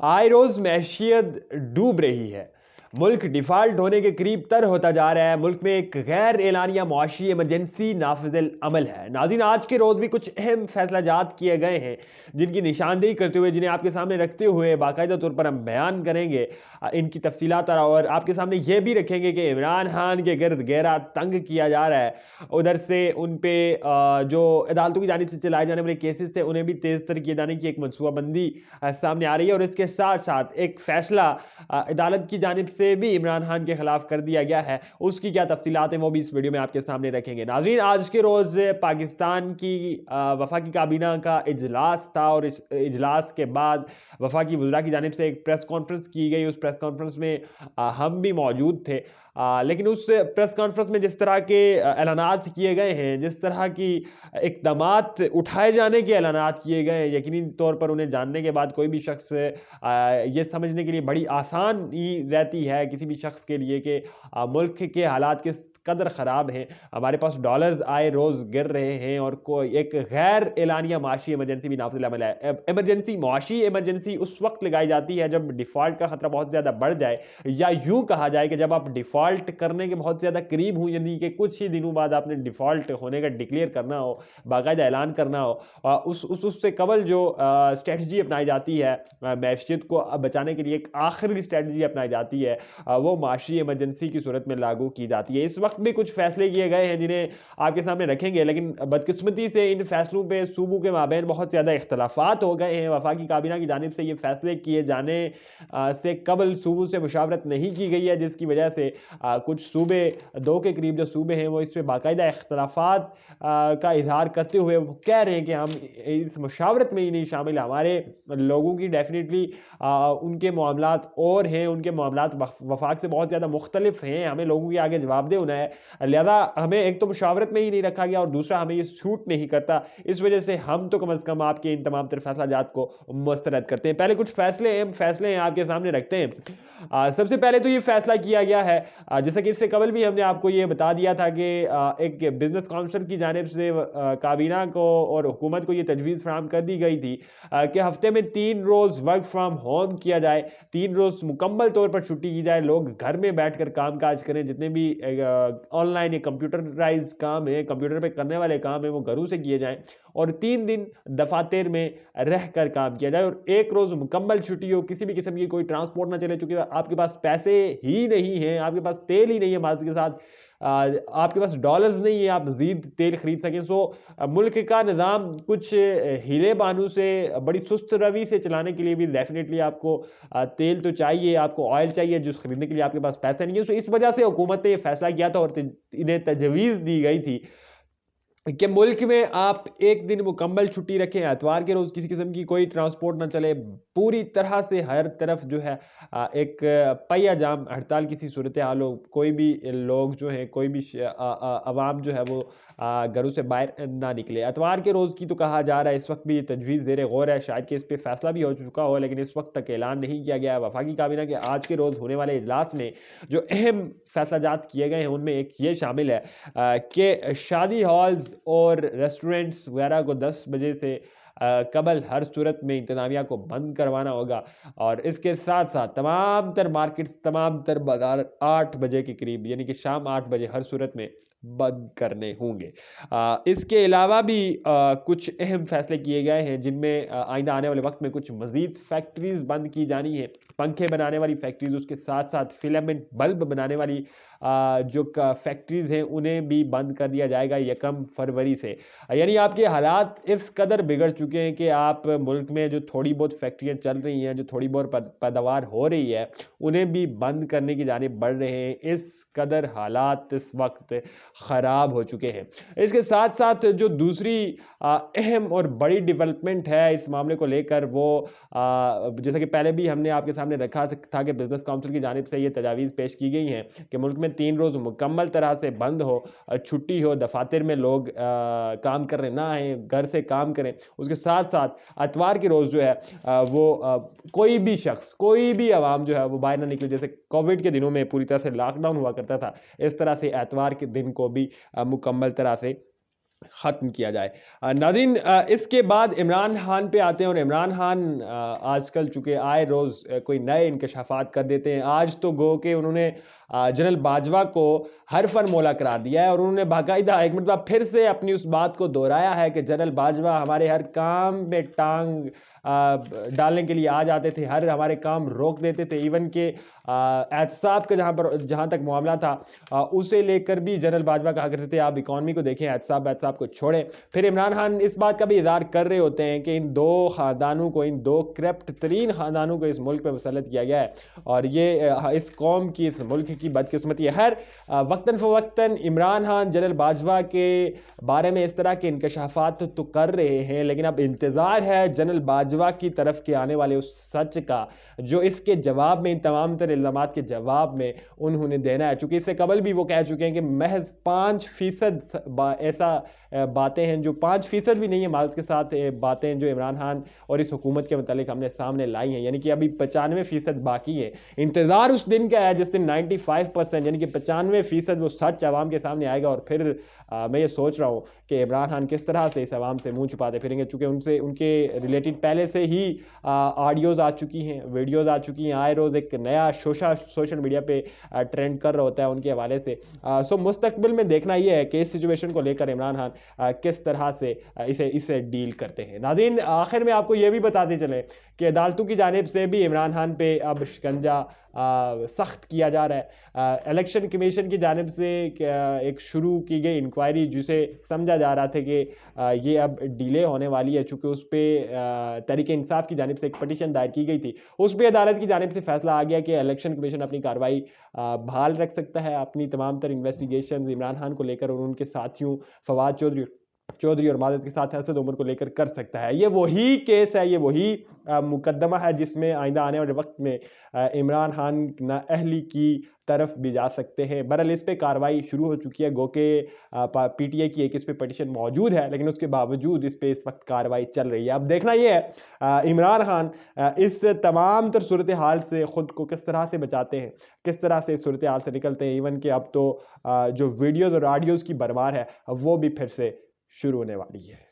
आए रोज मैशियत डूब रही है। मुल्क डिफॉल्ट होने के करीब तर होता जा रहा है। मुल्क में एक गैर एलानिया मुआशी इमरजेंसी नाफिजुल अमल है। नाज़रीन, आज के रोज भी कुछ अहम फैसलाजात किए गए हैं जिनकी निशानदेही करते हुए, जिन्हें आपके सामने रखते हुए बाकायदा तौर पर हम बयान करेंगे इनकी तफसीलात, और आपके सामने यह भी रखेंगे कि इमरान खान के गर्द गहरा तंग किया जा रहा है। उधर से उन पे जो अदालतों की जानिब से चलाए जाने वाले केसेस थे उन्हें भी तेज तर किए जाने की एक मनसूबाबंदी सामने आ रही है, और इसके साथ साथ एक फैसला अदालत की जानिब से भी इमरान खान के खिलाफ कर दिया गया है। उसकी क्या तफसीलात हैं वो भी इस वीडियो में आपके सामने रखेंगे। नाज़रीन, आज के रोज पाकिस्तान की वफाकी काबीना का इजलास था, और इस इजलास के बाद वफाकी वज़रा की जानिब से एक प्रेस कॉन्फ्रेंस की गई। उस प्रेस कॉन्फ्रेंस में हम भी मौजूद थे। लेकिन उस प्रेस कॉन्फ्रेंस में जिस तरह के ऐलानात किए गए हैं, जिस तरह की इक़दामात उठाए जाने के ऐलानात किए गए हैं, यकीनी तौर पर उन्हें जानने के बाद कोई भी शख्स ये समझने के लिए बड़ी आसान ही रहती है किसी भी शख्स के लिए कि मुल्क के हालात किस कदर ख़राब हैं। हमारे पास डॉलर्स आए रोज़ गिर रहे हैं, और कोई एक गैर एलानिया माशी इमरजेंसी भी नाफिज़ अमल है। इमरजेंसी मुआशी इमरजेंसी उस वक्त लगाई जाती है जब डिफ़ॉल्ट का ख़तरा बहुत ज़्यादा बढ़ जाए, या यूँ कहा जाए कि जब आप डिफ़ॉल्ट करने के बहुत ज़्यादा करीब हो, यानी कि कुछ ही दिनों बाद आपने डिफ़ॉल्ट होने का डिक्लेयर करना हो, बाकायदा ऐलान करना हो। उससे कबल जो स्ट्रेटजी अपनाई जाती है मैशियत को बचाने के लिए, एक आखिरी स्ट्रेटजी अपनाई जाती है, वो माशी इमरजेंसी की सूरत में लागू की जाती है। इस वक्त भी कुछ फैसले किए गए हैं जिन्हें आपके सामने रखेंगे, लेकिन बदकिस्मती से इन फैसलों पे सूबों के माबैन बहुत ज़्यादा इख्तलाफात हो गए हैं। वफाकी काबीना की जानिब से ये फैसले किए जाने से कबल सूबों से मुशावरत नहीं की गई है, जिसकी वजह से कुछ सूबे, दो के करीब जो सूबे हैं, वो इस पर बाकायदा इख्तलाफात का इजहार करते हुए वो कह रहे हैं कि हम इस मुशावरत में ही नहीं शामिल। हमारे लोगों की डेफिनेटली उनके मामलात और हैं, उनके मामलात वफाक से बहुत ज़्यादा मुख्तलिफ हैं। हमें लोगों के आगे जवाबदेह होना है, लिहाजा हमें एक तो मुशावरत में ही नहीं रखा गया, और दूसरा हमें ये सूट नहीं करता। इस वजह से हम तो कम अज़ कम आपके इन तमाम तर फैसलाजात को मुस्तरद करते हैं। पहले कुछ फैसले हैं आपके सामने रखते हैं। सबसे पहले तो ये फैसला किया गया है, जैसा कि इससे कबल भी हमने आपको ये बता दिया था कि एक बिजनेस काउंसिल की जानिब से काबीना को और हुकूमत को ये तजवीज़ फराहम कर दी गई थी कि हफ्ते में 3 रोज़ वर्क फ्राम होम किया जाए, 3 रोज़ मुकम्मल तौर पर छुट्टी की जाए, लोग घर में बैठकर काम काज करें, जितने भी ऑनलाइन कंप्यूटराइज काम है, कंप्यूटर पे करने वाले काम है, वो घरों से किए जाएं, और 3 दिन दफातर में रहकर काम किया जाए, और 1 रोज़ मुकम्मल छुट्टी हो, किसी भी किस्म की कोई ट्रांसपोर्ट ना चले, चूंकि आपके पास पैसे ही नहीं हैं, आपके पास तेल ही नहीं है, माज के साथ आपके पास डॉलर्स नहीं है आप मज़ीद तेल खरीद सकें। सो मुल्क का निज़ाम कुछ हीले बानू से, बड़ी सुस्त रवि से चलाने के लिए भी डेफिनेटली आपको तेल तो चाहिए, आपको ऑयल चाहिए, जो खरीदने के लिए आपके पास पैसे नहीं है। सो इस वजह से हुकूमत ने यह फैसला किया था, और इन्हें तजवीज़ दी गई थी कि मुल्क में आप 1 दिन मुकम्मल छुट्टी रखें, एतवार के रोज़ किसी किस्म की कोई ट्रांसपोर्ट ना चले, पूरी तरह से हर तरफ जो है एक पहिया जाम हड़ताल किसी सूरत हाल हो, कोई भी लोग जो हैं, कोई भी अवाम जो है वो घरों से बाहर ना निकले। एतवार के रोज़ की तो कहा जा रहा है, इस वक्त भी ये तजवीज़ ज़ेर गौर है, शायद कि इस पर फैसला भी हो चुका हो, लेकिन इस वक्त तक ऐलान नहीं किया गया है। वफाकी काबीना के आज के रोज़ होने वाले इजलास में जो अहम फैसलाजात किए गए हैं, उनमें एक ये शामिल है कि शादी हॉल्स और रेस्टोरेंट्स वगैरह को 10 बजे से कबल हर सूरत में इंतज़ामिया को बंद करवाना होगा, और इसके साथ साथ तमाम तर मार्केट्स, तमाम तर बाजार 8 बजे के करीब, यानी कि शाम 8 बजे हर सूरत में बंद करने होंगे। इसके अलावा भी कुछ अहम फैसले किए गए हैं, जिनमें आइंदा आने वाले वक्त में कुछ मज़ीद फैक्ट्रीज़ बंद की जानी है, पंखे बनाने वाली फैक्ट्रीज़, उसके साथ साथ फिलामेंट बल्ब बनाने वाली जो फैक्ट्रीज़ हैं उन्हें भी बंद कर दिया जाएगा 1 फरवरी से। यानी आपके हालात इस कदर बिगड़ चुके हैं कि आप मुल्क में जो थोड़ी बहुत फैक्ट्रियाँ चल रही हैं, जो थोड़ी बहुत पैदावार हो रही है, उन्हें भी बंद करने की जानिब बढ़ रहे हैं। इस कदर हालात इस वक्त ख़राब हो चुके हैं। इसके साथ साथ जो दूसरी अहम और बड़ी डेवलपमेंट है इस मामले को लेकर, वो जैसा कि पहले भी हमने आपके सामने रखा था कि बिजनेस काउंसिल की जानिब से ये तजावीज़ पेश की गई हैं कि मुल्क में 3 रोज़ मुकम्मल तरह से बंद हो, छुट्टी हो, दफातर में लोग काम करने ना आए, घर से काम करें। उसके साथ साथ एतवार के रोज़ जो है कोई भी शख्स, कोई भी आवाम जो है वो बाहर ना निकले। जैसे कोविड के दिनों में पूरी तरह से लॉकडाउन हुआ करता था, इस तरह से एतवार के दिन को भी मुकम्मल तरह से ख़त्म किया जाए। नाज़रीन, इसके बाद इमरान खान पे आते हैं और इमरान खान आजकल चूँकि आए रोज़ कोई नए इंकशाफात कर देते हैं। आज तो गो के उन्होंने जनरल बाजवा को हरफन मौला करार दिया है और उन्होंने बाकायदा एक मरतबा फिर से अपनी उस बात को दोहराया है कि जनरल बाजवा हमारे हर काम में टांग डालने के लिए आ जाते थे, हर हमारे काम रोक देते थे। इवन के एहतसाब का जहाँ तक मामला था, उसे लेकर भी जनरल बाजवा कहा करते थे आप इकॉनमी को देखें, एहतसाब को छोड़ें। फिर इमरान खान इस बात का भी इज़हार कर रहे होते हैं कि इन दो ख़ानदानों को, इन दो करप्ट तरीन ख़ानदानों को इस मुल्क पर मुसल्लत किया गया है और ये इस कौम की, इस मुल्क की बदकिस्मती है। हर वक्तन फ़वक्तन इमरान खान जनरल बाजवा के बारे में इस तरह के इंकशाफात तो कर रहे हैं, लेकिन अब इंतज़ार है जनरल बाजवा की तरफ के आने वाले उस सच का जो इसके जवाब में, इन तमाम तर इल्ज़ामात के जवाब में उन्होंने देना है। चूँकि इससे कबल भी वो कह चुके हैं कि महज 5% ऐसा बातें हैं जो 5% भी नहीं है, मार्क्स के साथ बातें जो इमरान खान और इस हुकूमत के मतलब हमने सामने लाई हैं, यानी कि अभी 95% बाकी है। इंतज़ार उस दिन का है जिस दिन 95% यानी कि 95% वो सच आवाम के सामने आएगा और फिर मैं ये सोच रहा हूँ कि इमरान खान किस तरह से इस आवाम से मुंह छुपाते फिरेंगे, चूँकि उनके रिलेटेड पहले से ही ऑडियोज़ आ चुकी हैं, वीडियोज़ आ चुकी हैं। आए रोज़ एक नया सोशल मीडिया पे ट्रेंड कर रहा होता है उनके हवाले से। सो मुस्तकबिल में देखना ये है कि इस सिचुएशन को लेकर इमरान खान किस तरह से इसे डील करते हैं। नाज़रीन, आखिर में आपको ये भी बताते चलें कि अदालतों की जानिब से भी इमरान खान पे अब शिकंजा सख्त किया जा रहा है। इलेक्शन कमीशन की जानिब से एक शुरू की गई इंक्वायरी जिसे समझा जा रहा था कि ये अब डिले होने वाली है, चूँकि उस पर तहरीक इंसाफ की जानिब से एक पटिशन दायर की गई थी। उस पर अदालत की जानिब से फैसला आ गया कि इलेक्शन कमीशन अपनी कार्रवाई बहाल रख सकता है, अपनी तमाम तर इन्वेस्टिगेशन इमरान खान को लेकर और उनके साथियों फवाद चौधरी और मादद के साथ असद उमर को लेकर कर सकता है। ये वही केस है, ये वही मुकदमा है जिसमें आइंदा आने वाले वक्त में इमरान खान नाअहली की तरफ भी जा सकते हैं। बहरहाल इस पे कार्रवाई शुरू हो चुकी है, गो के पीटीए की एक इस पे पटिशन मौजूद है, लेकिन उसके बावजूद इस पे इस वक्त कार्रवाई चल रही है। अब देखना ये है इमरान खान इस तमाम तर सूरत हाल से ख़ुद को किस तरह से बचाते हैं, किस तरह से इस सूरत हाल से निकलते हैं। इवन कि अब तो जो वीडियोज़ और ऑडियोज़ की भरमार है वो भी फिर से शुरू होने वाली है।